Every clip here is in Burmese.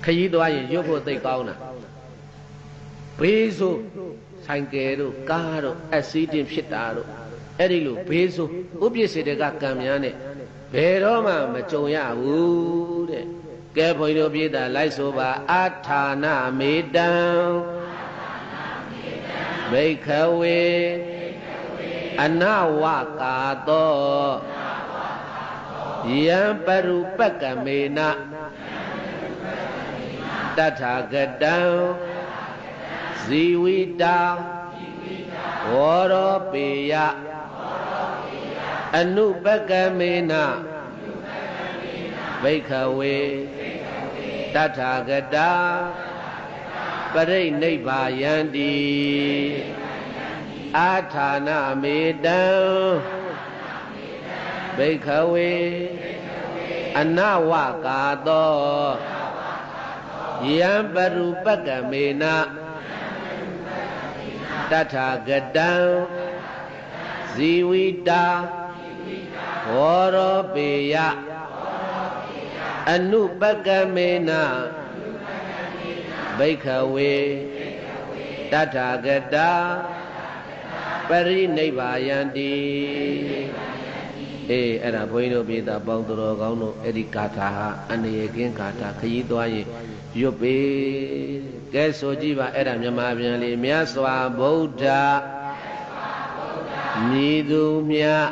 ခရီးသွားရင်ရွတ်ဖို့သိကောင်းတာဘေးဆိုဆိုင်ကယ်တို့ကားတို့အက်ဆီဒင့်ဖြစ်တာတို့အဲ့ဒီလိုဘေးဆိုဥပ္ပစ္စေတကကံများနဲ့ဘယ်တော့မှမကြုံရဘူးတဲ့ကဲဘုန်းကြီးတို့ပြည်သားလိုက်ဆိုပါအာထာနမေတံဘိက္ခဝေအနဝကာသောယံပရုပက္ကမေနတထာဂတံဇီဝိတာဝရောပေယအနုပက္ကမေနဘိက္ခဝေတထာဂတာပရိနိဗ္ဗာယန္တိအာထာနမေတံဘိက္ခဝေအနဝကာသောယံပရုပက္ကမေနတထာဂတံဇီဝိတာဝရောပေယအနုပက္ကမေနဘိက္ခဝေတထာဂတာပရိနိဗ္ဗာယန္တိအေးအဲ့ဒါဘုန်းကြီးတို့ပြည်သားပေါင်းတော်ကောင်းတို့အဲ့ဒီဂါထာဟာအနေရကင်းဂါထာခရီးသွားရင်ရွတ်ပေကဲဆိုကြည့်ပါအဲ့ဒါမြန်မာပြန်လေးမြတ်စွာဘုရားမြည်သူမြတ်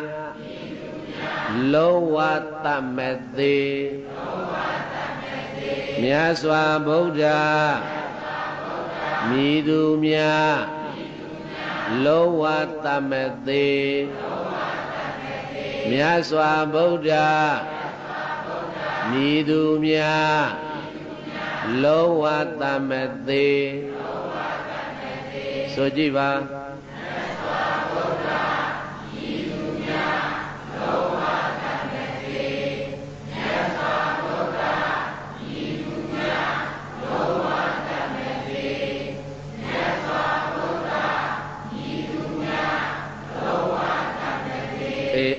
လုံးဝတတ်မသေးမြတ်စွာဘုရားမြည်သူမြတ်လုံးဝတတ်မသေးမြတ်စွာဘုရားမြည်သူမြတ်လုံးဝတတ်မသေးဆိုကြည့်ပါ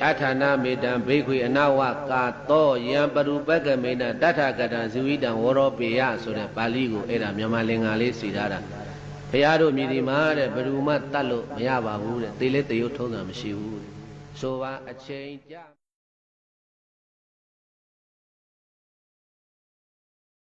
အထာဏမေတံဘိက္ခွေအနဝကာသောယံပရုပက္ကမေနတထာဂတံဇီဝိတံဝရောပေယဆိုတဲ့ပါဠိကိုအဲ့ဒါမြန်မာလင်္ကာလေးစီထားတာဘုရားတို့မြည်ဒီမှာတဲ့ဘယ်သူမှတတ်လို့မရပါဘူးတဲ့သေလဲသေရုပ်ထုံးတာမရှိဘူးတဲ့ဆိုပါအချိန်ကြ